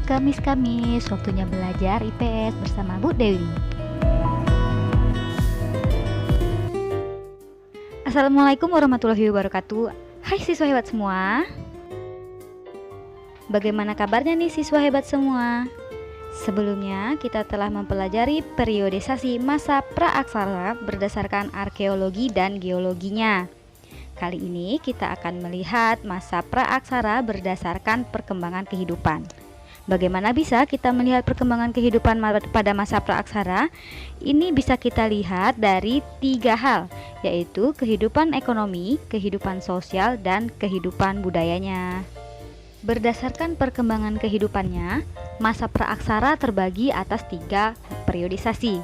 Kamis-Kamis, waktunya belajar IPS bersama Bu Dewi. Assalamualaikum warahmatullahi wabarakatuh. Hai siswa hebat semua. Bagaimana kabarnya nih siswa hebat semua? Sebelumnya kita telah mempelajari periodisasi masa praaksara berdasarkan arkeologi dan geologinya. Kali ini kita akan melihat masa praaksara berdasarkan perkembangan kehidupan. Bagaimana bisa kita melihat perkembangan kehidupan pada masa praaksara? Ini bisa kita lihat dari 3 hal, yaitu kehidupan ekonomi, kehidupan sosial, dan kehidupan budayanya. Berdasarkan perkembangan kehidupannya, masa praaksara terbagi atas 3 periodisasi.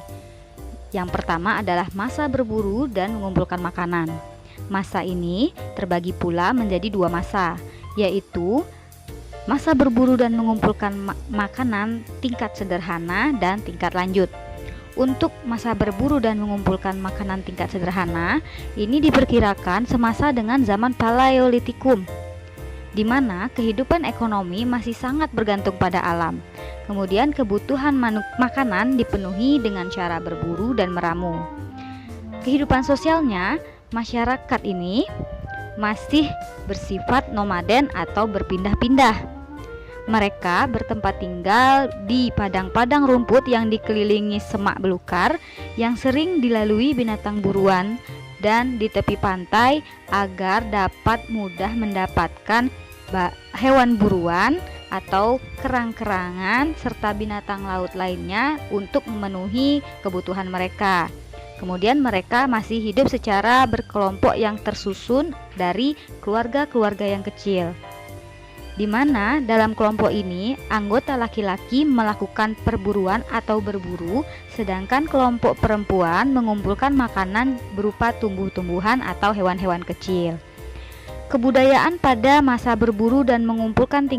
Yang pertama adalah masa berburu dan mengumpulkan makanan. Masa ini terbagi pula menjadi 2 masa, yaitu masa berburu dan mengumpulkan makanan tingkat sederhana dan tingkat lanjut. Untuk masa berburu dan mengumpulkan makanan tingkat sederhana, ini diperkirakan semasa dengan zaman Paleolitikum, di mana kehidupan ekonomi masih sangat bergantung pada alam. Kemudian kebutuhan makanan dipenuhi dengan cara berburu dan meramu. Kehidupan sosialnya, masyarakat ini masih bersifat nomaden atau berpindah-pindah. Mereka bertempat tinggal di padang-padang rumput yang dikelilingi semak belukar yang sering dilalui binatang buruan dan di tepi pantai agar dapat mudah mendapatkan hewan buruan atau kerang-kerangan serta binatang laut lainnya untuk memenuhi kebutuhan mereka. Kemudian mereka masih hidup secara berkelompok yang tersusun dari keluarga-keluarga yang kecil, di mana dalam kelompok ini anggota laki-laki melakukan perburuan atau berburu, sedangkan kelompok perempuan mengumpulkan makanan berupa tumbuh-tumbuhan atau hewan-hewan kecil. Kebudayaan pada masa berburu dan mengumpulkan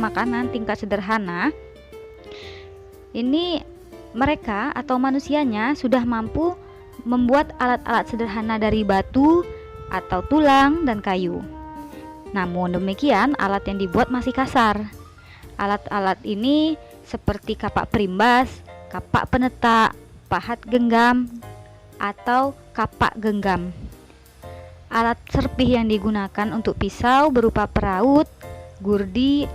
makanan tingkat sederhana ini, mereka atau manusianya sudah mampu membuat alat-alat sederhana dari batu atau tulang dan kayu. Namun demikian, alat yang dibuat masih kasar. Alat-alat ini seperti kapak perimbas, kapak penetak, pahat genggam, atau kapak genggam. Alat serpih yang digunakan untuk pisau berupa peraut, gurdi,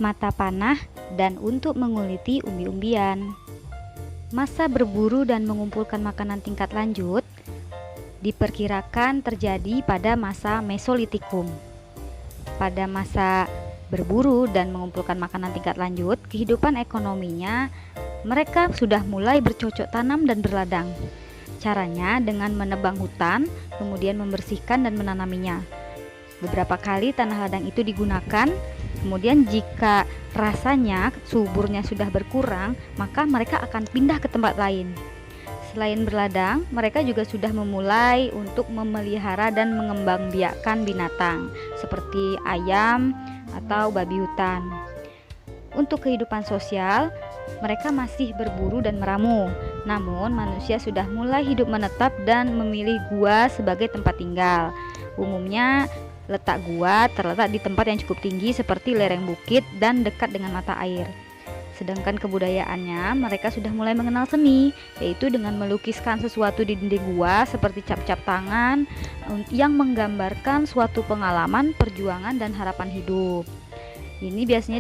mata panah, dan untuk menguliti umbi-umbian. Masa berburu dan mengumpulkan makanan tingkat lanjut diperkirakan terjadi pada masa Mesolitikum. Pada masa berburu dan mengumpulkan makanan tingkat lanjut, kehidupan ekonominya mereka sudah mulai bercocok tanam dan berladang. Caranya dengan menebang hutan, kemudian membersihkan dan menanaminya. Beberapa kali tanah ladang itu digunakan. Kemudian jika rasanya suburnya sudah berkurang, maka mereka akan pindah ke tempat lain. Selain berladang, mereka juga sudah memulai untuk memelihara dan mengembangbiakkan binatang seperti ayam atau babi hutan. Untuk kehidupan sosial, mereka masih berburu dan meramu. Namun manusia sudah mulai hidup menetap dan memilih gua sebagai tempat tinggal. Umumnya letak gua terletak di tempat yang cukup tinggi seperti lereng bukit dan dekat dengan mata air. Sedangkan kebudayaannya, mereka sudah mulai mengenal seni, yaitu dengan melukiskan sesuatu di dinding gua seperti cap-cap tangan yang menggambarkan suatu pengalaman, perjuangan, dan harapan hidup. Ini biasanya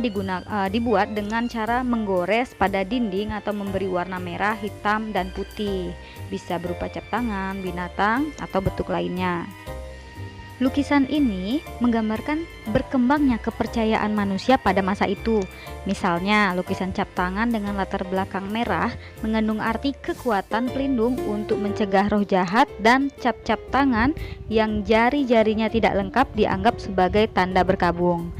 dibuat dengan cara menggores pada dinding atau memberi warna merah, hitam, dan putih. Bisa berupa cap tangan, binatang, atau bentuk lainnya. Lukisan ini menggambarkan berkembangnya kepercayaan manusia pada masa itu. Misalnya, lukisan cap tangan dengan latar belakang merah mengandung arti kekuatan pelindung untuk mencegah roh jahat, dan cap-cap tangan yang jari-jarinya tidak lengkap dianggap sebagai tanda berkabung.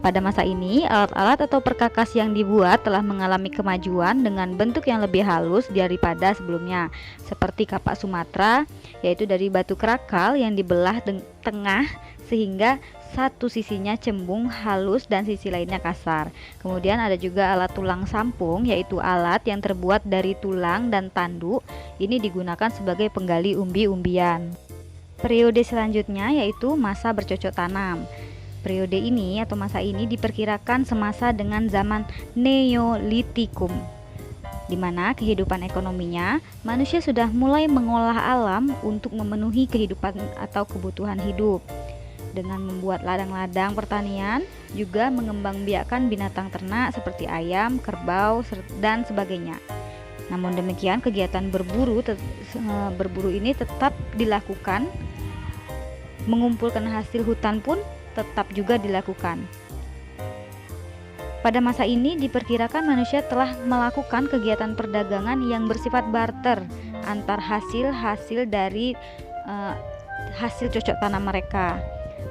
Pada masa ini, alat-alat atau perkakas yang dibuat telah mengalami kemajuan dengan bentuk yang lebih halus daripada sebelumnya, seperti kapak Sumatera, yaitu dari batu kerakal yang dibelah tengah sehingga satu sisinya cembung halus dan sisi lainnya kasar. Kemudian ada juga alat tulang sampung, yaitu alat yang terbuat dari tulang dan tanduk. Ini digunakan sebagai penggali umbi-umbian. Periode selanjutnya yaitu masa bercocok tanam. Periode ini atau masa ini diperkirakan semasa dengan zaman Neolitikum, di mana kehidupan ekonominya manusia sudah mulai mengolah alam untuk memenuhi kehidupan atau kebutuhan hidup. Dengan membuat ladang-ladang pertanian, juga mengembangbiakkan binatang ternak seperti ayam, kerbau, dan sebagainya. Namun demikian, kegiatan berburu ini tetap dilakukan. Mengumpulkan hasil hutan pun tetap juga dilakukan. Pada masa ini diperkirakan manusia telah melakukan kegiatan perdagangan yang bersifat barter antar hasil dari hasil cocok tanam mereka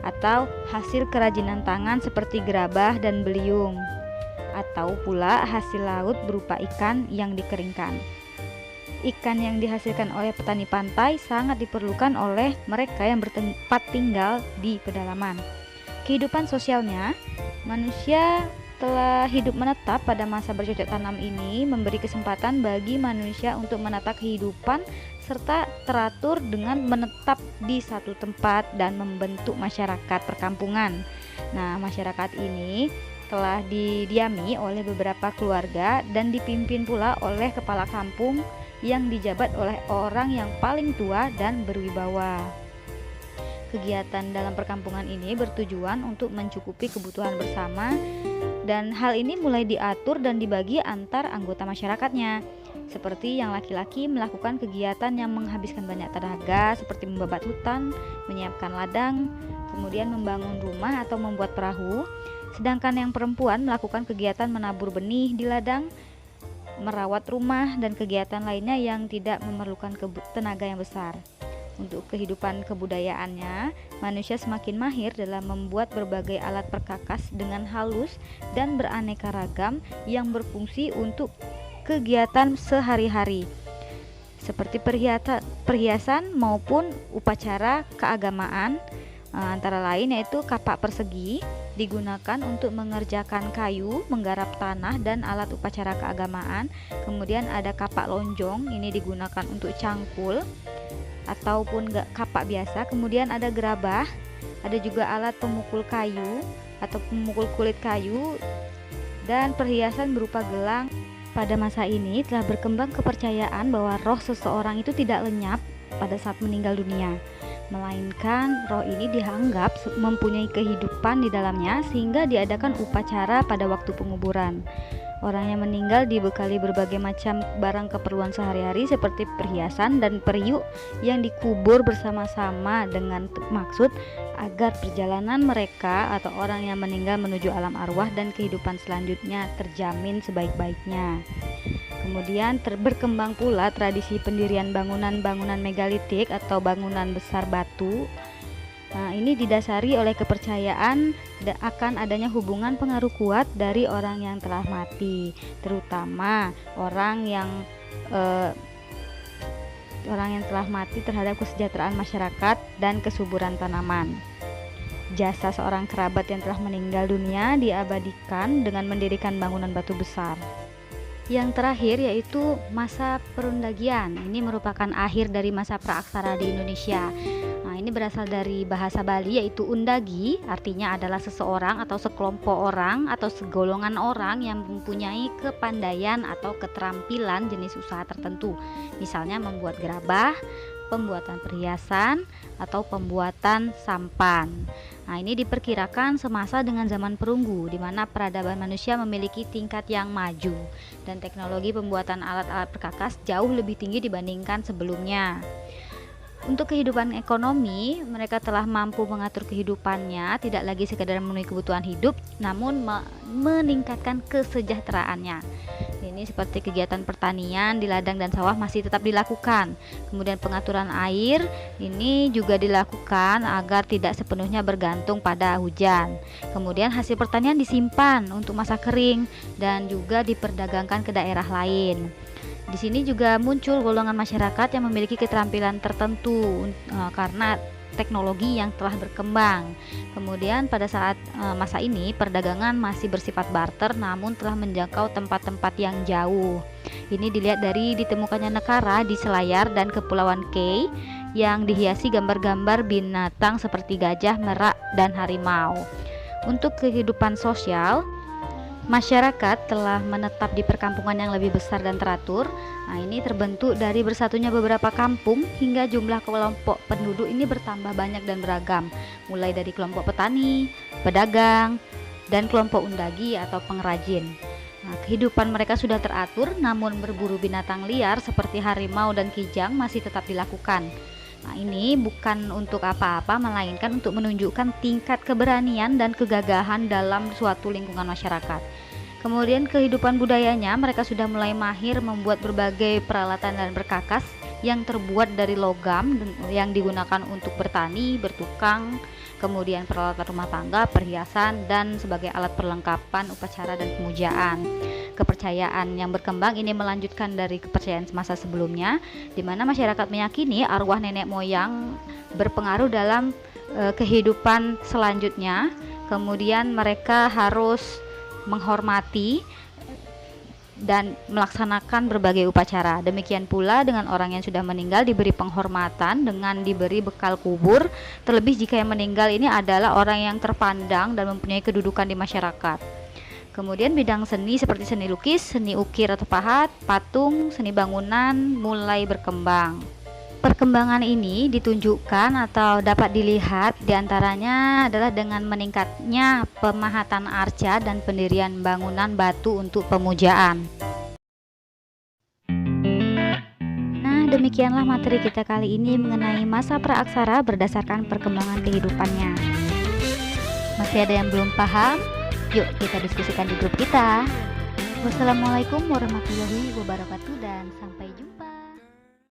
atau hasil kerajinan tangan seperti gerabah dan beliung, atau pula hasil laut berupa ikan yang dikeringkan. Ikan yang dihasilkan oleh petani pantai sangat diperlukan oleh mereka yang bertempat tinggal di pedalaman. Kehidupan sosialnya, manusia telah hidup menetap pada masa bercocok tanam ini memberi kesempatan bagi manusia untuk menata kehidupan serta teratur dengan menetap di satu tempat dan membentuk masyarakat perkampungan. Nah, masyarakat ini telah didiami oleh beberapa keluarga dan dipimpin pula oleh kepala kampung yang dijabat oleh orang yang paling tua dan berwibawa. Kegiatan dalam perkampungan ini bertujuan untuk mencukupi kebutuhan bersama, dan hal ini mulai diatur dan dibagi antar anggota masyarakatnya. Seperti yang laki-laki melakukan kegiatan yang menghabiskan banyak tenaga seperti membabat hutan, menyiapkan ladang, kemudian membangun rumah atau membuat perahu. Sedangkan yang perempuan melakukan kegiatan menabur benih di ladang, merawat rumah, dan kegiatan lainnya yang tidak memerlukan tenaga yang besar. Untuk kehidupan kebudayaannya, manusia semakin mahir dalam membuat berbagai alat perkakas dengan halus dan beraneka ragam yang berfungsi untuk kegiatan sehari-hari, seperti perhiasan maupun upacara keagamaan, antara lain yaitu kapak persegi digunakan untuk mengerjakan kayu, menggarap tanah, dan alat upacara keagamaan. Kemudian ada kapak lonjong, ini digunakan untuk cangkul ataupun kapak biasa. Kemudian ada gerabah, ada juga alat pemukul kayu atau pemukul kulit kayu, dan perhiasan berupa gelang. Pada masa ini telah berkembang kepercayaan bahwa roh seseorang itu tidak lenyap pada saat meninggal dunia, melainkan roh ini dianggap mempunyai kehidupan di dalamnya sehingga diadakan upacara pada waktu penguburan. Orang yang meninggal dibekali berbagai macam barang keperluan sehari-hari seperti perhiasan dan periuk yang dikubur bersama-sama dengan maksud agar perjalanan mereka atau orang yang meninggal menuju alam arwah dan kehidupan selanjutnya terjamin sebaik-baiknya. Kemudian berkembang pula tradisi pendirian bangunan-bangunan megalitik atau bangunan besar batu. Nah, ini didasari oleh kepercayaan akan adanya hubungan pengaruh kuat dari orang yang telah mati, terutama orang yang telah mati terhadap kesejahteraan masyarakat dan kesuburan tanaman. Jasa seorang kerabat yang telah meninggal dunia diabadikan dengan mendirikan bangunan batu besar. Yang terakhir yaitu masa perundagian. Ini merupakan akhir dari masa praaksara di Indonesia. Nah, ini berasal dari bahasa Bali yaitu undagi, artinya adalah seseorang atau sekelompok orang atau segolongan orang yang mempunyai kepandaian atau keterampilan jenis usaha tertentu. Misalnya membuat gerabah, pembuatan perhiasan, atau pembuatan sampan. Nah, ini diperkirakan semasa dengan zaman perunggu, di mana peradaban manusia memiliki tingkat yang maju dan teknologi pembuatan alat-alat perkakas jauh lebih tinggi dibandingkan sebelumnya. Untuk kehidupan ekonomi, mereka telah mampu mengatur kehidupannya, tidak lagi sekedar memenuhi kebutuhan hidup, namun meningkatkan kesejahteraannya. Ini seperti kegiatan pertanian di ladang dan sawah masih tetap dilakukan. Kemudian pengaturan air ini juga dilakukan agar tidak sepenuhnya bergantung pada hujan. Kemudian hasil pertanian disimpan untuk masa kering dan juga diperdagangkan ke daerah lain. Di sini juga muncul golongan masyarakat yang memiliki keterampilan tertentu karena teknologi yang telah berkembang. Kemudian pada saat masa ini perdagangan masih bersifat barter namun telah menjangkau tempat-tempat yang jauh. Ini dilihat dari ditemukannya nekara di Selayar dan Kepulauan Kei yang dihiasi gambar-gambar binatang seperti gajah, merak, dan harimau. Untuk kehidupan sosial, masyarakat telah menetap di perkampungan yang lebih besar dan teratur. Nah, ini terbentuk dari bersatunya beberapa kampung hingga jumlah kelompok penduduk ini bertambah banyak dan beragam, mulai dari kelompok petani, pedagang, dan kelompok undagi atau pengrajin. Nah, kehidupan mereka sudah teratur, namun berburu binatang liar seperti harimau dan kijang masih tetap dilakukan. Nah, ini bukan untuk apa-apa, melainkan untuk menunjukkan tingkat keberanian dan kegagahan dalam suatu lingkungan masyarakat. Kemudian kehidupan budayanya, mereka sudah mulai mahir membuat berbagai peralatan dan berkakas yang terbuat dari logam yang digunakan untuk bertani, bertukang, kemudian peralatan rumah tangga, perhiasan, dan sebagai alat perlengkapan upacara dan pemujaan. Kepercayaan yang berkembang ini melanjutkan dari kepercayaan semasa sebelumnya, di mana masyarakat meyakini arwah nenek moyang berpengaruh dalam kehidupan selanjutnya. Kemudian mereka harus menghormati dan melaksanakan berbagai upacara. Demikian pula dengan orang yang sudah meninggal diberi penghormatan dengan diberi bekal kubur, terlebih jika yang meninggal ini adalah orang yang terpandang dan mempunyai kedudukan di masyarakat. Kemudian bidang seni seperti seni lukis, seni ukir atau pahat, patung, seni bangunan mulai berkembang. Perkembangan ini ditunjukkan atau dapat dilihat diantaranya adalah dengan meningkatnya pemahatan arca dan pendirian bangunan batu untuk pemujaan. Nah, demikianlah materi kita kali ini mengenai masa praaksara berdasarkan perkembangan kehidupannya. Masih ada yang belum paham? Yuk kita diskusikan di grup kita. Wassalamualaikum warahmatullahi wabarakatuh dan sampai